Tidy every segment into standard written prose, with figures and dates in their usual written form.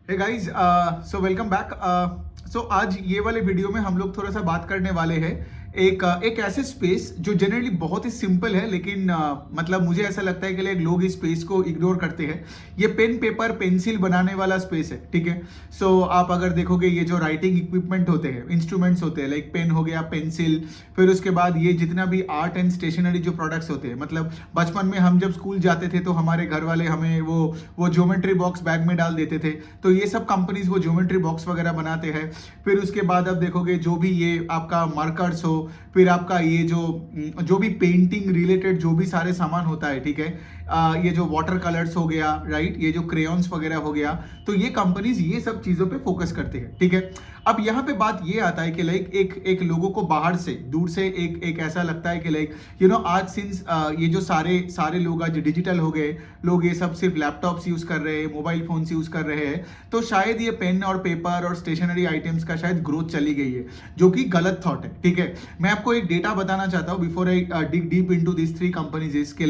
हे guys, so welcome back. So आज ये वाले वीडियो में हम लोग थोड़ा सा बात करने वाले हैं एक ऐसे स्पेस जो जनरली बहुत ही सिंपल है, लेकिन मतलब मुझे ऐसा लगता है कि लोग इस स्पेस को इग्नोर करते हैं। ये पेन पेपर पेंसिल बनाने वाला स्पेस है, ठीक है। सो आप अगर देखोगे ये जो राइटिंग इक्विपमेंट होते हैं, इंस्ट्रूमेंट्स होते हैं, लाइक पेन हो गया, पेंसिल, फिर उसके बाद ये जितना भी आर्ट एंड स्टेशनरी जो प्रोडक्ट्स होते हैं, मतलब बचपन में हम जब स्कूल जाते थे तो हमारे घर वाले हमें वो ज्योमेट्री बॉक्स बैग में डाल देते थे। तो ये सब कंपनीज वो ज्योमेट्री बॉक्स वगैरह बनाते हैं। फिर उसके बाद आप देखोगे जो भी ये आपका मार्कर्स हो, फिर आपका ये जो भी पेंटिंग रिलेटेड जो भी सारे सामान होता है, ठीक है, ये जो वाटर कलर्स हो गया, राइट, ये जो क्रेयॉन्स वगैरह हो गया, तो ये कंपनीज ये सब चीजों पे फोकस करते हैं, ठीक है। अब यहाँ पे बात ये आता है कि एक लोगों को बाहर से दूर से एक ऐसा लगता है कि आज सिंस ये जो सारे लोग आज डिजिटल हो गए, लोग ये सब सिर्फ लैपटॉप्स यूज कर रहे हैं, मोबाइल फोन्स यूज कर रहे हैं, तो शायद ये पेन और पेपर और स्टेशनरी आइटम्स का शायद ग्रोथ चली गई है, जो कि गलत थॉट है, ठीक है। मैं आपको एक डेटा बताना चाहता हूँ before I dig deep into this three companies. इसके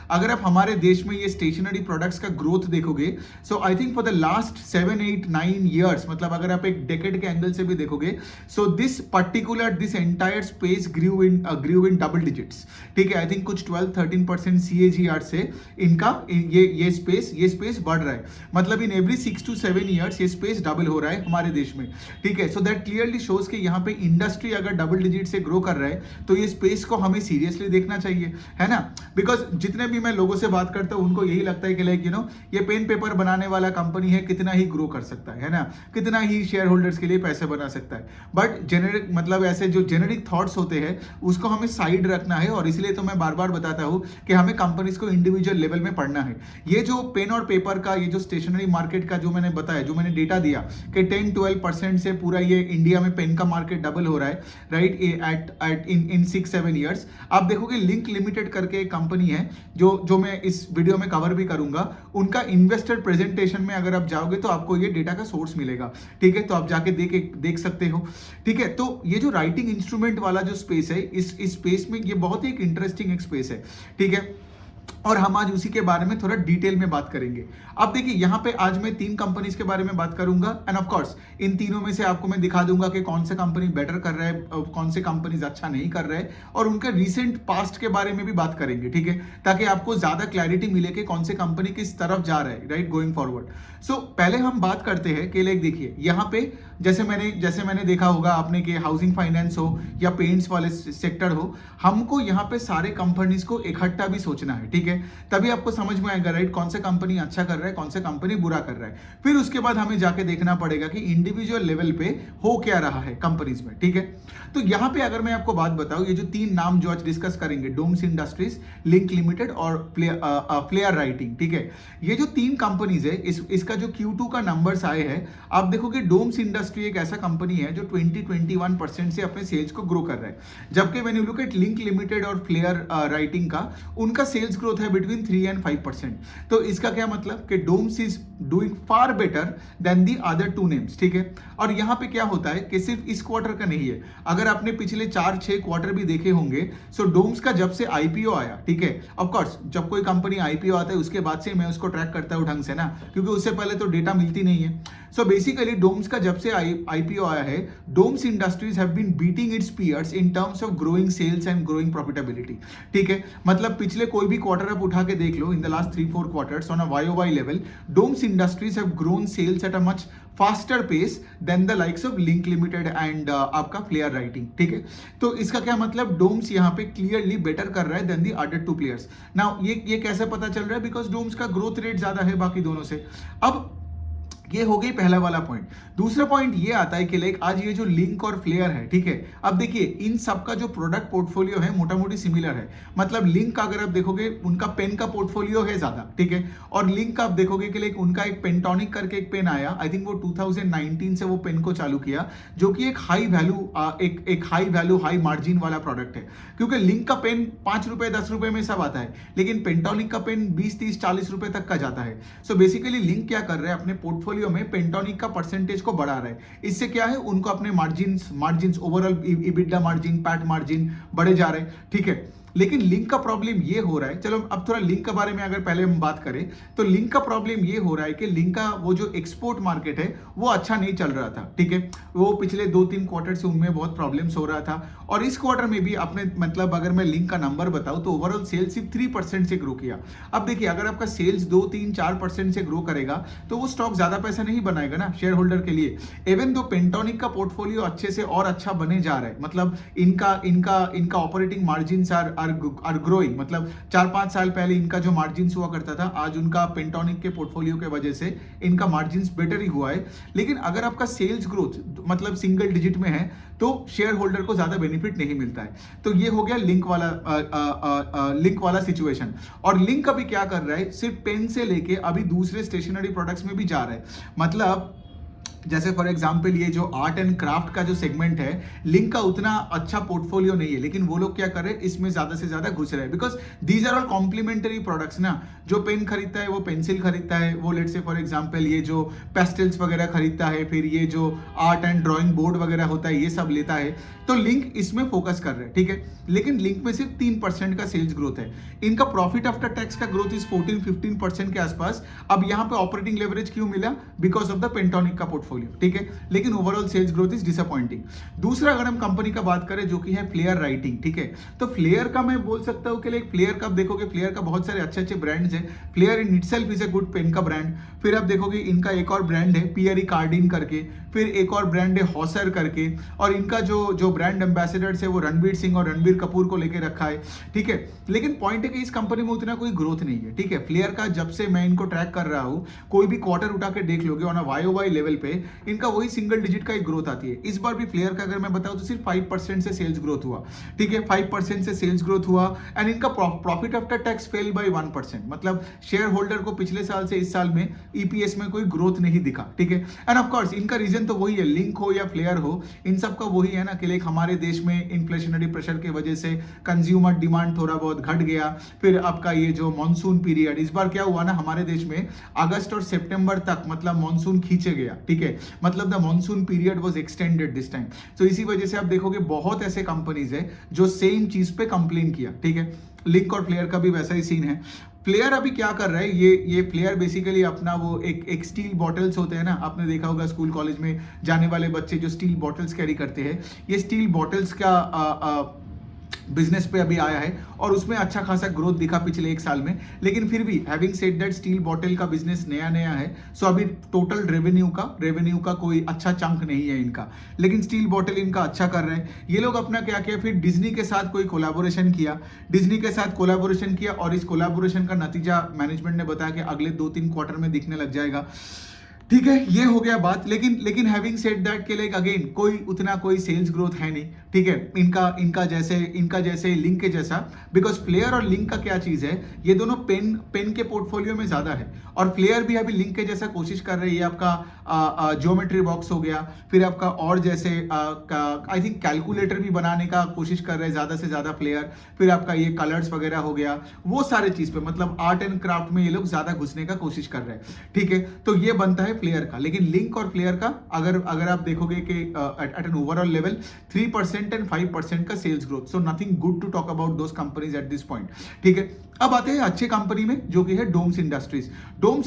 अगर आप हमारे देश में ये स्टेशनरी प्रोडक्ट्स का ग्रोथ देखोगे, so I think for the last 7-8-9 years, मतलब अगर आप एक डेकेड के एंगल से भी देखोगे, so this entire space grew in double digits, ठीक है। आई थिंक कुछ 12-13% CAGR से इनका ये स्पेस बढ़ रहा है, मतलब इन एवरी 6-7 years ये स्पेस डबल हो रहा है हमारे देश में, ठीक है। सो दैट क्लियरली शोज कि यहाँ पे इंडस्ट्री अगर डबल डिजिट से ग्रो कर रहा है तो ये स्पेस को हमें सीरियसली देखना चाहिए, है ना। बिकॉज जितने भी मैं लोगों से बात करता हूँ उनको यही लगता है कि ये पेन पेपर बनाने वाला कंपनी है, कितना ही ग्रो कर सकता है ना, कितना ही शेयर होल्डर्स के लिए पैसे बना सकता है। बट जेनेरिक, मतलब ऐसे जो जेनेरिक थॉट्स होते हैं उसको हमें साइड रखना है, और इसलिए तो मैं बार बार बताता हूँ कि हमें कंपनीज को इंडिविजुअल लेवल में पढ़ना है। ये जो पेन और पेपर का, ये जो स्टेशनरी मार्केट का जो मैंने बताया, जो मैंने डेटा दिया कि 10-12% से पूरा ये इंडिया में पेन का मार्केट डबल हो रहा है, राइट, एट इन 6-7 years। आप देखोगे लिंक लिमिटेड करके एक कंपनी है जो मैं इस वीडियो में कवर भी करूंगा, उनका इन्वेस्टर प्रेजेंटेशन में अगर आप जाओगे तो आपको ये डेटा का सोर्स मिलेगा, ठीक है। तो आप जाके देख सकते हो, ठीक है। तो ये जो राइटिंग इंस्ट्रूमेंट वाला जो स्पेस है, इस स्पेस में ये बहुत ही एक इंटरेस्टिंग एक स्पेस है, ठीक है। और हम आज उसी के बारे में थोड़ा डिटेल में बात करेंगे। अब देखिए यहाँ पे आज मैं 3 कंपनीज के बारे में बात करूंगा, एंड ऑफ कोर्स इन तीनों में से आपको मैं दिखा दूंगा कि कौन से कंपनी बेटर कर रहा है, कौन से कंपनीज अच्छा नहीं कर रहे हैं, और उनके रिसेंट पास्ट के बारे में भी बात करेंगे, ठीक है, ताकि आपको ज्यादा क्लैरिटी मिले कि कौन से कंपनी किस तरफ जा रहा है, राइट, गोइंग फॉरवर्ड। सो पहले हम बात करते हैं कि देखिए यहाँ पे जैसे मैंने देखा होगा आपने कि हाउसिंग फाइनेंस हो या पेंट्स वाले सेक्टर हो, हमको यहाँ पे सारे कंपनीज को इकट्ठा भी सोचना है, ठीक है। तभी आपको समझ में आएगा, राइट, कौन सा कंपनी अच्छा कर रहा है, कौन सा कंपनी बुरा कर रहा है। फिर उसके बाद हमें जाके देखना पड़ेगा कि इंडिविजुअल लेवल पे हो क्या रहा है कंपनीज में, ठीक है। तो यहाँ पे अगर मैं आपको बात बताऊं, ये जो 3 नाम जो आज डिस्कस करेंगे, डोम्स इंडस्ट्रीज, लिंक लिमिटेड और प्लेयर राइटिंग, ठीक है, ये जो 3 कंपनीज है, इसका जो Q2 का नंबर्स आए हैं, आप देखोगे डोम्स इंडस्ट्री एक ऐसा कंपनी है जो 20-21% से अपने सेल्स को ग्रो कर रहा है, जबकि when you look at link limited और प्लेयर राइटिंग का, उनका सेल्स ग्रोथ है बिटवीन 3-5%। तो इसका क्या मतलब कि Doms is doing far better than the other 2 names, ठीक है। और यहाँ पे क्या होता है कि सिर्फ इस क्वार्टर का नहीं है, अगर आपने पिछले 4-6 क्वार्टर भी देखे होंगे, सो डोम्स का जब से IPO आया, ठीक है, ऑफ कोर्स जब कोई कंपनी IPO आता है उसके बाद से मैं उसको ट्रैक करता हूँ ढंग से ना, क्योंकि उससे पहले तो डेटा मिलती नहीं है। सो बेसिकली डोम्स का जब से IPO आया है, Doms industries have been beating its peers in terms of growing sales and growing profitability, ठीक है। मतलब पिछले कोई भी क्वार्टर आप उठा के देख लो, in the last 3-4 quarters on a YOY level, Doms industries have grown sales at a much faster pace than the likes of Linc Limited and आपका प्लेयर राइटिंग, ठीक है। तो इसका क्या मतलब, डोम्स यहाँ पे क्लियरली बेटर कर रहा है than the other 2 players। Now ये कैसे पता चल रहा है, बिकॉज डोम्स का ग्रोथ रेट ज्यादा है बाकी दोनों से। अब ये हो गई पहला वाला पॉइंट। दूसरा पॉइंट ये आता है कि आज ये जो लिंक और फ्लेयर है, ठीक है, अब देखिए इन सब का जो प्रोडक्ट पोर्टफोलियो है मोटा मोटी सिमिलर है। मतलब लिंक का अगर आप देखोगे उनका पेन का पोर्टफोलियो है ज्यादा, ठीक है, और लिंक का आप देखोगे कि उनका एक पेंटोनिक करके एक पेन आया, आई थिंक वो 2019 से वो पेन को चालू किया, जो कि एक हाई वैल्यू हाई मार्जिन वाला प्रोडक्ट है। क्योंकि लिंक का पेन 5 रुपए 10 रुपए में सब आता है, लेकिन पेंटोनिक का पेन 20-30-40 रुपए तक का जाता है। सो बेसिकली लिंक क्या कर रहे हैं, अपने पोर्टफोलियो में पेंटोनिक का परसेंटेज को बढ़ा रहा है। इससे क्या है, उनको अपने margin overall EBITDA margin, PAT margin बढ़े जा रहे हैं, ठीक है। लेकिन लिंक का प्रॉब्लम ये हो रहा है, चलो अब थोड़ा लिंक के बारे में अगर पहले हम बात करें तो लिंक का प्रॉब्लम ये हो रहा है कि लिंक का वो जो एक्सपोर्ट मार्केट है वो अच्छा नहीं चल रहा था, ठीक है। वो पिछले 2-3 क्वार्टर से उनमें बहुत प्रॉब्लम्स हो रहा था और इस क्वार्टर में भी आपने मतलब अगर मैं लिंक का नंबर बताऊं तो ओवरऑल सेल्स सिर्फ 3% से ग्रो किया। अब देखिए अगर आपका सेल्स 2-3-4% से ग्रो करेगा तो वो स्टॉक ज्यादा पैसा नहीं बनाएगा ना शेयर होल्डर के लिए। इवन दो पेंटोनिक का पोर्टफोलियो अच्छे से और अच्छा बने जा रहा है, मतलब इनका इनका इनका ऑपरेटिंग मार्जिन आर ग्रोइंग, मतलब 4-5 साल पहले इनका जो मार्जिन हुआ करता था आज उनका पेंटोनिक के पोर्टफोलियो के वजह से इनका मार्जिन बेटर ही हुआ है। लेकिन अगर आपका सेल्स ग्रोथ मतलब सिंगल डिजिट में है तो शेयर होल्डर को ज्यादा बेनिफिट नहीं मिलता है। तो ये हो गया लिंक वाला सिचुएशन। और लिंक अभी क्या कर रहा है, सिर्फ पेन से लेके अभी दूसरे स्टेशनरी प्रोडक्ट्स में भी जा रहा है। मतलब जैसे फॉर एग्जाम्पल ये जो आर्ट एंड क्राफ्ट का जो सेगमेंट है, लिंक का उतना अच्छा पोर्टफोलियो नहीं है, लेकिन वो लोग क्या कर रहे हैं इसमें ज्यादा से ज्यादा घुस रहे हैं because these are all complementary products ना। जो पेन खरीदता है वो पेंसिल खरीदता है, वो लेट से फॉर एग्जाम्पल ये जो पेस्टल्स वगैरह खरीदता है, फिर ये जो आर्ट एंड ड्रॉइंग बोर्ड वगैरह होता है ये सब लेता है। तो लिंक इसमें फोकस कर रहे हैं, ठीक है। लेकिन लिंक में सिर्फ 3% का सेल्स ग्रोथ है। इनका प्रॉफिट आफ्टर टैक्स का ग्रोथ इस 14-15% के आसपास। अब यहाँ पे ऑपरेटिंग लेवरेज क्यों मिला, बिकॉज ऑफ द पेंटोनिक का पोर्टफोलियो, ठीक है। लेकिन overall sales growth is disappointing. दूसरा अगर हम कंपनी का बात करें जो कि है फ्लेयर राइटिंग, ठीक है। तो फ्लेयर का मैं बोल सकता हूं कि लाइक फ्लेयर का देखोगे, फ्लेयर का बहुत सारे अच्छे अच्छे ब्रांड्स हैं। Flair in itself is a good pen का ब्रांड। फिर आप देखोगे इनका एक और ब्रांड है पियरी कार्डिन करके, फिर एक और ब्रांड है हॉसर करके, और इनका जो ब्रांड एम्बेसडर्स है वो रणबीर सिंह और रणबीर कपूर को लेकर रखा है, ठीक है। लेकिन पॉइंट है कि इस कंपनी में उतना कोई ग्रोथ नहीं है, ठीक है। फ्लेयर का जब से मैं इनको ट्रैक कर रहा हूं, कोई भी क्वार्टर उठा के देख लोगे ऑन अ वाई लेवल पे इनका वही सिंगल डिजिट का एक ग्रोथ आती है। इस बार भी फ्लेयर का अगर मैं बताऊं तो सिर्फ 5% से सेल्स ग्रोथ हुआ, ठीक है। 5% से सेल्स ग्रोथ हुआ एंड इनका profit after tax fell by 1%। मतलब शेयर होल्डर को पिछले साल से इस साल में ईपीएस में कोई ग्रोथ नहीं दिखा, ठीक है। एंड ऑफ कोर्स इनका रीजन तो वही है, लिंक हो या फ्लेयर हो, इन सब का वही है ना कि लाइक हमारे देश में इन्फ्लेशनरी प्रेशर की वजह से कंज्यूमर डिमांड थोड़ा बहुत घट गया। फिर आपका ये जो मॉनसून पीरियड, इस बार क्या हुआ ना हमारे देश में अगस्त और सितंबर तक मतलब मॉनसून खींचे गया, ठीक है। मतलब the monsoon period was extended this time. तो इसी वजह से आप देखोगे बहुत ऐसे कंपनीज है जो सेम चीज पे कंप्लेन किया, ठीक है। लिंक और फ्लेयर का भी वैसा ही सीन है। प्लेयर अभी क्या कर रहा है, ये प्लेयर बेसिकली अपना वो एक स्टील बॉटल्स होते हैं ना, आपने देखा होगा स्कूल कॉलेज में जाने वाले बच्चे जो स्टील बॉटल्स कैरी करते हैं, ये स्टील बॉटल्स का बिजनेस पे अभी आया है और उसमें अच्छा खासा ग्रोथ दिखा पिछले 1 साल में। लेकिन फिर भी having said that steel bottle का बिजनेस नया है, सो अभी टोटल रेवेन्यू का कोई अच्छा चंक नहीं है इनका। लेकिन स्टील बॉटल इनका अच्छा कर रहे हैं ये लोग। अपना क्या किया, फिर डिज्नी के साथ कोई कोलैबोरेशन किया और इस कोलैबोरेशन का नतीजा मैनेजमेंट ने बताया कि अगले 2-3 क्वार्टर में दिखने लग जाएगा, ठीक है। ये हो गया बात। लेकिन हैविंग सेड दैट के लाइक अगेन कोई सेल्स ग्रोथ है नहीं, ठीक है। इनका जैसे लिंक के जैसा, बिकॉज फ्लेयर और लिंक का क्या चीज है, ये दोनों पेन के पोर्टफोलियो में ज्यादा है और फ्लेयर भी अभी लिंक के जैसा कोशिश कर रही है। आपका ज्योमेट्री बॉक्स हो गया, फिर आपका और जैसे आई थिंक कैलकुलेटर भी बनाने का कोशिश कर रहे हैं ज्यादा से ज्यादा फ्लेयर। फिर आपका ये कलर्स वगैरह हो गया, वो सारे चीज पे मतलब आर्ट एंड क्राफ्ट में ये लोग ज्यादा घुसने का कोशिश कर रहे हैं, ठीक है। तो ये बनता है फ्लेयर का। लेकिन लिंक और फ्लेयर का अगर आप देखोगे कि at an overall level 3% and 5% का sales growth, so nothing good to talk about those companies at this point, ठीक है। अब आते हैं अच्छे कंपनी में जो कि है डोम्स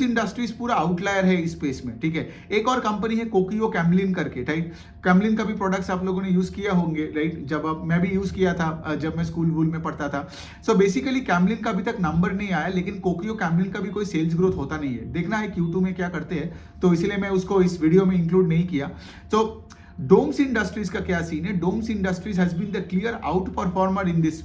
इंडस्ट्रीज पूरा आउटलायर है इस स्पेस में, ठीक है। एक और कंपनी है कोकियो कैमलिन करके, राइट। कैमलिन का भी प्रोडक्ट्स आप लोगों ने यूज किया होंगे, राइट। मैं भी यूज किया था जब मैं स्कूल वूल में पढ़ता था। सो बेसिकली कैमलिन का अभी तक नंबर नहीं आया, लेकिन कोकियो कैमलिन का भी कोई सेल्स ग्रोथ होता नहीं है। देखना है Q2 में क्या करते हैं, तो इसलिए मैं उसको इस वीडियो में इंक्लूड नहीं किया। तो डोम्स इंडस्ट्रीज का क्या सीन है, Doms industries has been the clear outperformer in this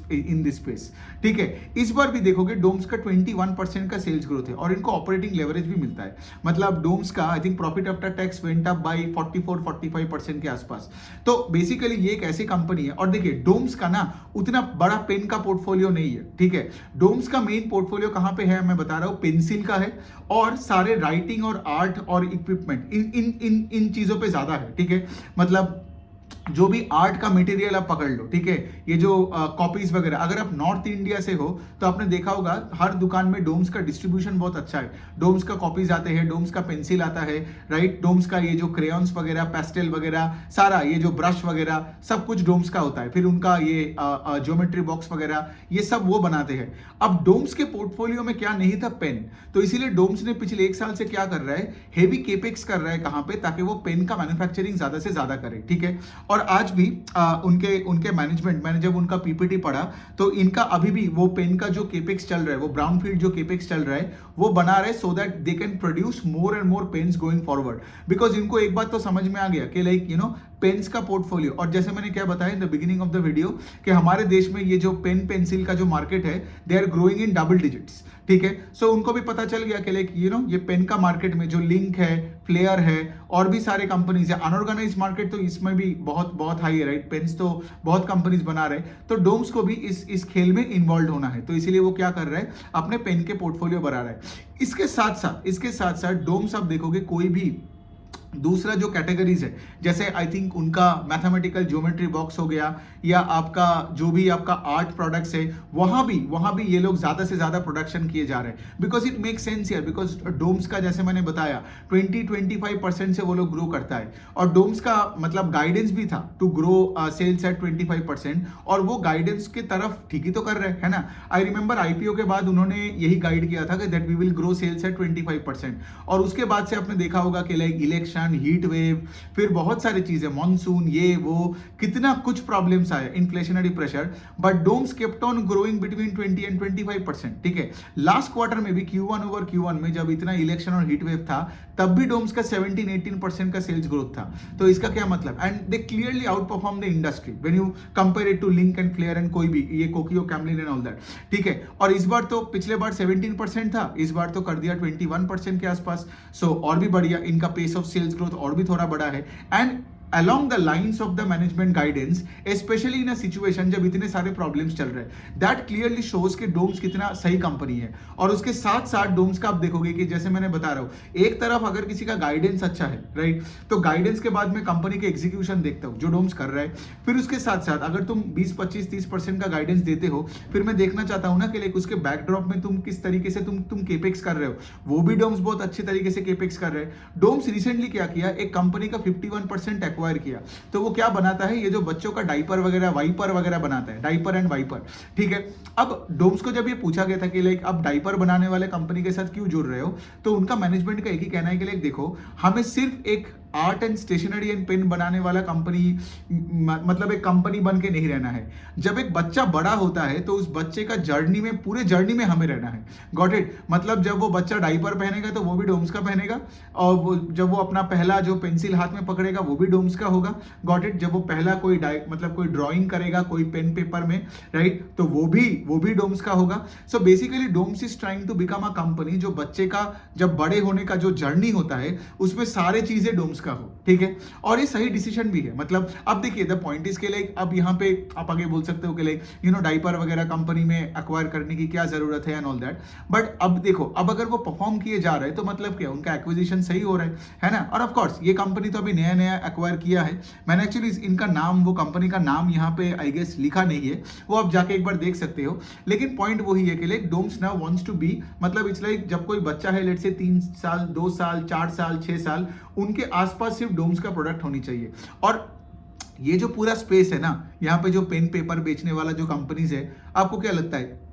space, ठीक है। इस बार भी देखोगे डोम्स का 21% का सेल्स ग्रोथ है और इनको ऑपरेटिंग लेवरेज भी मिलता है। मतलब डोम्स का I think profit after tax went up by 44-45% के आसपास। तो बेसिकली ये एक ऐसी कंपनी है। और देखिए डोम्स का ना उतना बड़ा पेन का पोर्टफोलियो नहीं है, ठीक है। डोम्स का मेन पोर्टफोलियो कहां पे है मैं बता रहा हूं, पेंसिल का है और सारे राइटिंग और आर्ट और इक्विपमेंट इन चीजों पे ज्यादा है, ठीक है। मतलब जो भी आर्ट का मटेरियल आप पकड़ लो, ठीक है, ये जो कॉपीज वगैरह, अगर आप नॉर्थ इंडिया से हो तो आपने देखा होगा हर दुकान में डोम्स का डिस्ट्रीब्यूशन बहुत अच्छा है। डोम्स का कॉपीज आते हैं, डोम्स का पेंसिल आता है, राइट, डोम्स का ये जो क्रेयॉन्स वगैरह, पेस्टल वगैरह, सारा ये जो ब्रश वगैरह सब कुछ डोम्स का होता है। फिर उनका ये ज्योमेट्री बॉक्स वगैरह ये सब वो बनाते हैं। अब डोम्स के पोर्टफोलियो में क्या नहीं था? पेन। तो इसीलिए डोम्स ने पिछले 1 साल से क्या कर रहा है, हेवी केपेक्स कर रहा है कहां पे, ताकि वो पेन का मैन्युफैक्चरिंग ज्यादा से ज्यादा करे, ठीक है। और आज भी उनके मैनेजमेंट, मैंने जब उनका पीपीटी पढ़ा तो इनका अभी भी वो पेन का जो केपेक्स चल रहा है, वो ब्राउनफील्ड जो केपेक्स चल रहा है वो बना रहे, so that they can produce more and more pens going forward. Because इनको एक बात तो समझ में आ गया कि लाइक पेन्स का पोर्टफोलियो, और जैसे मैंने क्या बताया in the beginning of the video कि हमारे देश में ये जो पेन पेंसिल का जो मार्केट है, they are growing in double digits, ठीक है। सो उनको भी पता चल गया कि लाइक ये पेन का मार्केट में जो लिंक है, फ्लेयर है, और भी सारे कंपनीज है, अनऑर्गेनाइज मार्केट तो इसमें भी बहुत बहुत हाई है, राइट। पेन्स तो बहुत कंपनीज बना रहे, तो डोम्स को भी इस खेल में इन्वॉल्व होना है, तो इसीलिए वो क्या कर रहा है, अपने पेन के पोर्टफोलियो बढ़ा रहा है। इसके साथ साथ डोम्स आप देखोगे कोई भी दूसरा जो कैटेगरीज है, जैसे आई थिंक उनका मैथमेटिकल ज्योमेट्री बॉक्स हो गया, या आपका जो भी आपका आर्ट प्रोडक्ट्स है, वहां भी ये लोग ज्यादा से ज्यादा प्रोडक्शन किए जा रहे हैं। Because it make sense here, because Doms का जैसे मैंने बताया 20-25% से वो लोग ग्रो करता है, और डोम्स का मतलब गाइडेंस भी था टू ग्रो सेल्स एट 25%, और वो गाइडेंस के तरफ ठीक ही तो कर रहे हैं ना। आई रिमेंबर आईपीओ के बाद उन्होंने यही गाइड किया था कि that we will grow sales at 25%, और उसके बाद से आपने देखा होगा कि लाइक इलेक्शन, हीट वेव, फिर बहुत सारी चीजें, मॉनसून, ये वो, कितना कुछ प्रॉब्लम्स आए, inflationary pressure, but Doms kept on growing between 20 and 25%, ठीक है। लास्ट क्वार्टर में भी Q1 ओवर Q1 में जब इतना इलेक्शन और हीट वेव था, तब भी डोम्स का 17-18% का सेल्स ग्रोथ था। तो इसका क्या मतलब, and they clearly outperform the industry when you compare it to Linc and Flair and कोई भी, ये Kokuyo, Camlin and all that, ठीक है। और इस बार तो, पिछले बार 17% था, इस बार तो कर दिया 21% के आसपास। सो और भी बढ़िया, इनका पेस ऑफ सेल्स ग्रोथ और भी थोड़ा बड़ा है। And along the lines of the management guidance, especially in a situation जब इतने सारे प्रॉब्लम्स चल रहे हैं, that clearly shows कि डोम्स कितना सही कंपनी है। और उसके साथ साथ डोम्स का आप देखोगे कि जैसे मैंने बता रहा हूँ, एक तरफ अगर किसी का गाइडेंस अच्छा है, राइट, तो गाइडेंस के बाद में कंपनी के एग्जीक्यूशन देखता हूँ जो डोम्स कर रहा है। फिर उसके साथ साथ अगर तुम 20-25-30% का गाइडेंस देते हो, फिर मैं देखना चाहता हूँ ना कि लाइक उसके बैकड्रॉप में तुम किस तरीके से तुम केपेक्स कर रहे हो, वो भी डोम्स बहुत अच्छे तरीके से केपेक्स कर रहे हैं। डोम्स रिसेंटली क्या किया, एक कंपनी का 51% एक्वायर किया, तो वो क्या बनाता है, ये जो बच्चों का डाइपर वगैरह, वाइपर वगैरह बनाता है, डाइपर एंड वाइपर, ठीक है। अब डोम्स को जब ये पूछा गया था कि लाइक आप डाइपर बनाने वाले कंपनी के साथ क्यों जुड़ रहे हो, तो उनका मैनेजमेंट का एक ही कहना है कि लाइक देखो, हमें सिर्फ एक art and stationery and pen बनाने वाला कंपनी, मतलब एक कंपनी बन के नहीं रहना है। जब एक बच्चा बड़ा होता है तो उस बच्चे का जर्नी में, पूरे जर्नी में हमें रहना है, गॉट इट। मतलब जब वो बच्चा डाइपर पहनेगा तो वो भी डोम्स का पहनेगा, और वो जब वो अपना पहला जो पेंसिल हाथ में पकड़ेगा वो भी डोम्स का होगा, गॉट इट। जब वो पहला कोई मतलब कोई ड्राइंग करेगा कोई पेन पेपर में, राइट, तो वो भी डोम्स का होगा। So basically Doms is trying to become a company जो बच्चे का जब बड़े होने का जो जर्नी होता है उसमें सारे चीजें डोम्स का हो, ठीक है। और ये सही डिसीजन भी है। मतलब अब देखिए, द पॉइंट इज के लाइक, अब यहाँ पे आप आगे बोल सकते हो कि लाइक डाइपर वगैरह कंपनी में एक्वायर करने की क्या जरूरत है एंड ऑल दैट, बट अब देखो, अब अगर वो परफॉर्म किए जा रहे हैं तो मतलब क्या, उनका एक्विजिशन सही हो रहा है ना। और ऑफ कोर्स ये कंपनी तो अभी नया नया एक्वायर किया है, मैंने एक्चुअली इनका नाम, वो कंपनी का नाम यहाँ पे आई गेस लिखा नहीं है, वो आप जाके एक बार देख सकते हो। लेकिन पॉइंट वही है कि like Doms now wants to be, मतलब इट्स लाइक जब कोई बच्चा है, लेट्स से 3 साल, 2 साल, 4 साल, 6 साल, उनके आसपास सिर्फ डोम्स का प्रोडक्ट होनी चाहिए। और ये जो पूरा स्पेस है ना, यहाँ पे जो पेन पेपर बेचने वाला जो कंपनीज है, आपको क्या लगता है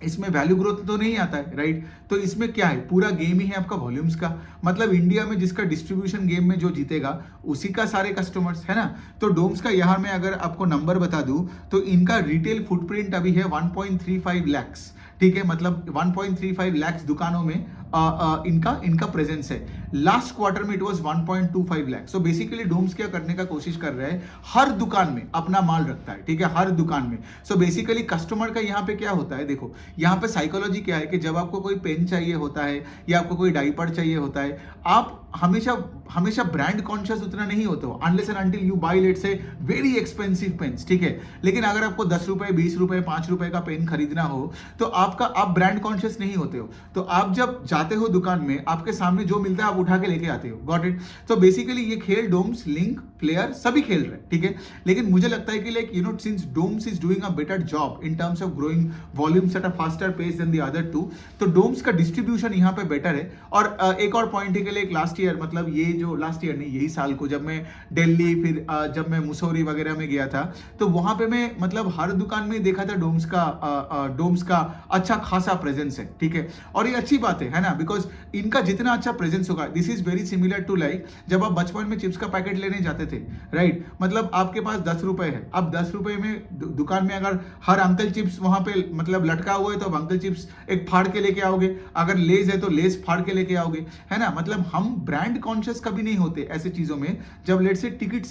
इसमें वैल्यू ग्रोथ तो नहीं आता है, राइट। तो इसमें क्या है, पूरा गेम ही है आपका वॉल्यूम्स का। मतलब इंडिया में जिसका डिस्ट्रीब्यूशन गेम में जो जीतेगा उसी का सारे कस्टमर्स, है ना। तो डोम्स का यहाँ में अगर आपको नंबर बता दूं तो इनका रिटेल फुटप्रिंट अभी है 1.35 लाख, ठीक है। मतलब 1.35 लाख दुकानों में इनका प्रेजेंस है। लास्ट क्वार्टर में it was 1.25 lakh. So basically Doms क्या करने का कोशिश कर रहे हैं, हर दुकान में अपना माल रखता है, ठीक है, हर दुकान में। सो बेसिकली कस्टमर का यहाँ पे क्या होता है, देखो यहाँ पे साइकोलॉजी क्या है कि जब आपको कोई पेन चाहिए होता है या आपको कोई डाइपर चाहिए होता है, आप हमेशा ब्रांड कॉन्शियस उतना नहीं होते हो, unless and until you buy let's say very expensive pens, ठीक है। लेकिन अगर आपको 10 रुपए, 20 रुपए, 5 रुपए का पेन खरीदना हो तो आप ब्रांड कॉन्शियस नहीं होते हो। तो आप जब जाते हो दुकान में, आपके सामने जो मिलता है आप उठा के लेके आते हो। Got it? तो बेसिकली ये खेल डोम्स, लिंक, प्लेयर सभी खेल रहे हैं, ठीक है। लेकिन मुझे लगता है कि like since Doms is doing a better job in terms of growing volumes at a faster pace than the other two, तो डोम्स का डिस्ट्रीब्यूशन यहाँ पे बेटर है। और एक और पॉइंट है कि लाइक लास्ट ईयर, मतलब ये जो लास्ट ईयर नहीं, यही साल को जब मैं दिल्ली, फिर जब मैं मुसौरी वगैरह में गया था, तो वहां पे मैं मतलब हर दुकान में देखा था डोम्स का अच्छा खासा प्रेजेंस है, ठीक है। और ये अच्छी बात है ना, बिकॉज इनका जितना अच्छा प्रेजेंस होगा, this is very similar to like जब आप बचपन में चिप्स का पैकेट लेने जाते थे, राइट। मतलब आपके पास 10 रुपए है, अब 10 रुपए में दुकान में अगर हर अंकल चिप्स वहां पे मतलब लटका हुआ है, तो अब अंकल चिप्स एक फाड़ के लेके आओगे, अगर लेज है तो लेज फाड़ के लेके आओगे, है ना। मतलब हम ब्रांड कॉन्शियस कभी नहीं होते ऐसे चीजों में, जब लेट से टिकट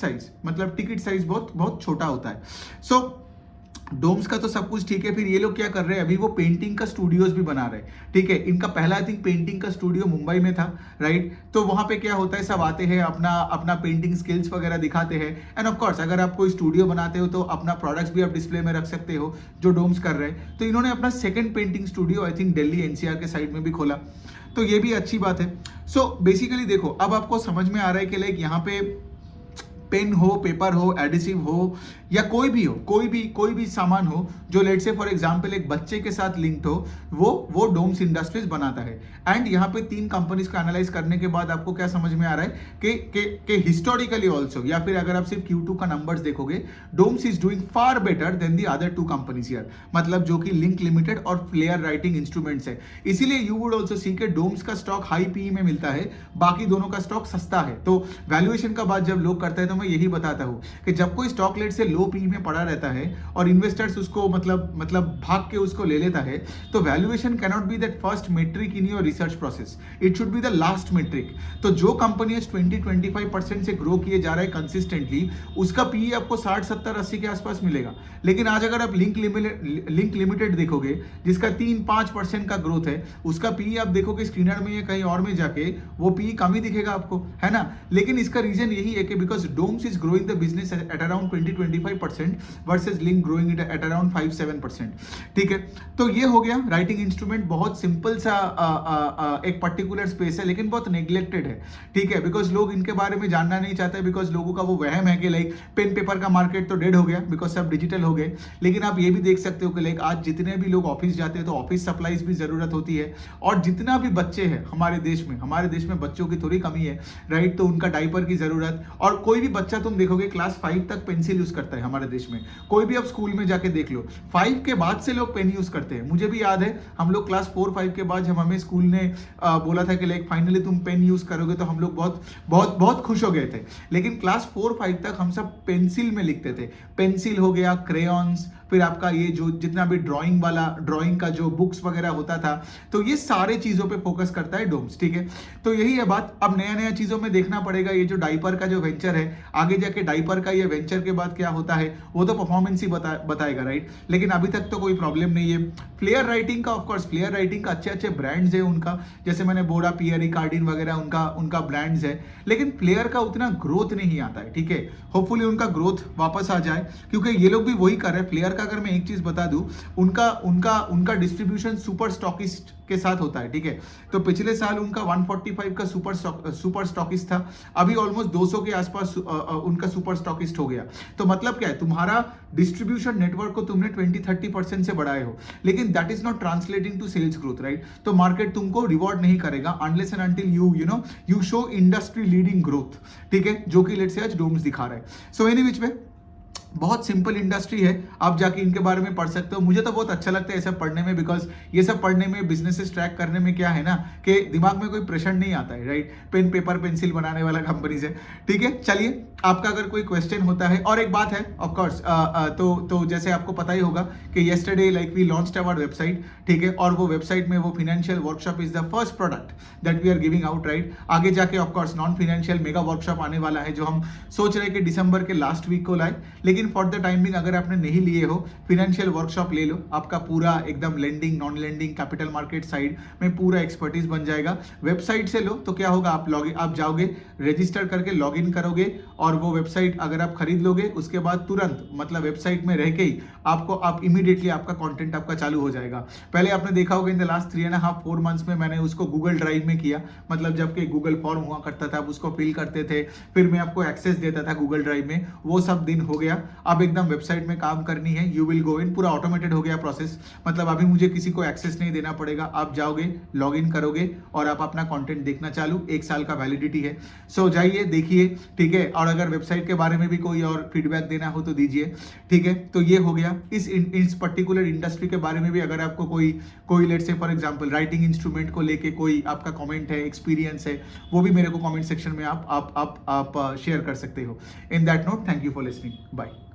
साइज बहुत बहुत छोटा होता है। सो डोम्स का तो सब कुछ ठीक है। फिर ये लोग क्या कर रहे हैं, अभी वो पेंटिंग का स्टूडियोज भी बना रहे हैं, ठीक है। इनका पहला आई थिंक पेंटिंग का स्टूडियो मुंबई में था, राइट। तो वहां पे क्या होता है, सब आते हैं, अपना पेंटिंग स्किल्स वगैरह दिखाते हैं। एंड ऑफ कोर्स अगर आप कोई स्टूडियो बनाते हो तो अपना प्रोडक्ट्स भी आप डिस्प्ले में रख सकते हो, जो डोम्स कर रहे हैं। तो इन्होंने अपना second painting studio I think Delhi NCR के साइड में भी खोला, तो ये भी अच्छी बात है। सो बेसिकली देखो, अब आपको समझ में आ रहा है कि लाइक यहाँ पे पेन हो, पेपर हो, एडिसिव हो, या कोई भी सामान हो जो लेट से फॉर एग्जांपल एक बच्चे के साथ लिंक्ड हो, वो डोम्स इंडस्ट्रीज बनाता है। एंड यहाँ पे 3 कंपनीज का एनालाइज करने के बाद आपको क्या समझ में आ रहा है कि हिस्टोरिकली ऑल्सो, या फिर अगर आप सिर्फ Q2 का नंबर्स देखोगे, Doms is doing far better than the other 2 companies here, मतलब जो कि लिंक लिमिटेड और प्लेयर राइटिंग इंस्ट्रूमेंट्स है। इसीलिए यू वुड ऑल्सो सी के डोम्स का स्टॉक हाई पी में मिलता है, बाकी दोनों का स्टॉक सस्ता है। तो वैल्यूएशन का बात जब लोग करते हैं तो मैं यही बताता हूं कि जब कोई स्टॉक लेट से लो पी में पड़ा रहता है और इन्वेस्टर्स उसको मतलब भाग के उसको ले लेता है, तो valuation can not be that first metric in your research process, it should be the last metric. तो जो कंपनी 20-25% से ग्रो किए जा रहा है कंसिस्टेंटली, उसका पी आपको 60, 70, 80 के आसपास मिलेगा। लेकिन आज अगर आप लिंक लिमिटेड देखोगे, जिसका 3-5% का ग्रोथ है, उसका पी आप देखोगे स्क्रीनर में या कहीं और में जाके, वो पी कम ही दिखेगा आपको, है ना। लेकिन इसका रीजन यही है कि because Doms is growing the business at around 20-25% versus Link growing it at around 5-7%, ठीक है। तो ये हो गया राइटिंग इंस्ट्रूमेंट, बहुत सिंपल सा एक पर्टिकुलर स्पेस है, लेकिन बहुत नेग्लेक्टेड है, ठीक है। बिकॉज लोग इनके बारे में जानना नहीं चाहते, बिकॉज लोगों का वो वहम है कि लाइक पेन पेपर का मार्केट तो डेड हो गया, बिकॉज सब डिजिटल हो गए। लेकिन आप ये भी देख सकते हो कि लाइक आज जितने भी लोग ऑफिस जाते हैं तो ऑफिस सप्लाईज भी जरूरत होती है, और जितना भी बच्चे हैं हमारे देश में बच्चों की थोड़ी कमी है, राइट। तो उनका डायपर की जरूरत, और कोई भी बच्चा तुम देखोगे क्लास 5 तक पेंसिल यूज करता है हमारे देश में। कोई भी आप स्कूल में जाके देख लो, 5 के बाद से लोग पेन यूज करते हैं। मुझे भी याद है, हम लोग क्लास 4-5 के बाद जब हमें स्कूल ने बोला था कि लाइक फाइनली तुम पेन यूज करोगे, तो हम लोग बहुत खुश हो गए थे। लेकिन क्लास 4-5 तक हम सब पेंसिल में लिखते थे। पेंसिल हो गया, क्रेयॉन्स, फिर आपका ये जो जितना भी ड्राइंग का जो बुक्स वगैरह होता था, तो ये सारे चीजों पे फोकस करता है डोम्स, ठीक है। तो यही है बात। अब नया चीजों में देखना पड़ेगा। ये जो डाइपर का जो वेंचर है, आगे जाके डाइपर का ये वेंचर के बाद क्या होता है वो तो परफॉर्मेंस ही बताएगा, राइट। लेकिन अभी तक तो कोई प्रॉब्लम नहीं है। प्लेयर राइटिंग का, ऑफकोर्स प्लेयर राइटिंग का अच्छे ब्रांड्स है उनका, जैसे मैंने बोला पियरी कार्डिन वगैरह उनका ब्रांड्स है, लेकिन प्लेयर का उतना ग्रोथ नहीं आता है, ठीक है। होपफुली उनका ग्रोथ वापस आ जाए, क्योंकि ये लोग भी वही कर रहे हैं। प्लेयर का अगर मैं एक चीज बता दूं, उनका डिस्ट्रीब्यूशन सुपर स्टॉकिस्ट के साथ होता है, ठीक है। तो पिछले साल उनका 145 का सुपर स्टॉकिस्ट था, अभी ऑलमोस्ट 200 के आसपास उनका सुपर स्टॉकिस्ट हो गया। तो मतलब क्या है, तुम्हारा डिस्ट्रीब्यूशन नेटवर्क को तुमने 20-30% से बढ़ाए हो, लेकिन that is not translating to sales growth, right. तो मार्केट तुमको रिवॉर्ड नहीं करेगा unless and until you show industry leading growth, ठीक है, जो कि लेट्स से आज डोम्स दिखा रहा है। सो एनी विच वे बहुत सिंपल इंडस्ट्री है, आप जाके इनके बारे में पढ़ सकते हो। मुझे तो बहुत अच्छा लगता है ये सब पढ़ने में, बिकॉज ये सब पढ़ने में, बिजनेसेस ट्रैक करने में क्या है ना कि दिमाग में कोई प्रेशर नहीं आता है, राइट। पेन पेपर पेंसिल बनाने वाला कंपनी से, ठीक है। चलिए, आपका अगर कोई क्वेश्चन होता है, और एक बात है ऑफ कोर्स, तो जैसे आपको पता ही होगा कि yesterday like we launched our website, ठीक है, और वो वेबसाइट में वो financial workshop is the first product that we are giving out, right. आगे जाके of course non financial mega workshop आने वाला है, जो हम सोच रहे हैं कि दिसंबर के लास्ट वीक को लाए। लेकिन फॉर द टाइम बिंग अगर आपने नहीं लिए हो, फाइनेंशियल वर्कशॉप ले लो, आपका पूरा एकदम lending, non lending, capital market side में पूरा एक्सपर्टीज बन जाएगा। वेबसाइट से लो तो क्या होगा, आप जाओगे, रजिस्टर करके लॉगिन करोगे, और और वो वेबसाइट अगर आप खरीद लोगे उसके बाद तुरंत मतलब वेबसाइट में रह के ही आप इमीडिएटली आपका कंटेंट आपका चालू हो जाएगा। पहले आपने देखा होगा इन द लास्ट 3.5-4 मंथ्स में मैंने उसको गूगल ड्राइव में किया, मतलब जबकि गूगल फॉर्म हुआ करता था, आप उसको फिल करते थे, फिर मैं आपको एक्सेस देता था गूगल ड्राइव में, वो सब दिन हो गया। अब एकदम वेबसाइट में काम करनी है, यू विल गो इन, पूरा ऑटोमेटेड हो गया प्रोसेस, मतलब अभी मुझे किसी को एक्सेस नहीं देना पड़ेगा। आप जाओगे, लॉग इन करोगे और आप अपना कंटेंट देखना चालू, 1 साल का वैलिडिटी है। सो जाइए देखिए, ठीक है। और अगर वेबसाइट के बारे में भी कोई और फीडबैक देना हो तो दीजिए, ठीक है। तो ये हो गया इस पर्टिकुलर इंडस्ट्री के बारे में भी। अगर आपको कोई let's say for example writing instrument को लेके कोई आपका कमेंट है, एक्सपीरियंस है, वो भी मेरे को कमेंट सेक्शन में आप शेयर कर सकते हो। In that note, thank you for listening, bye.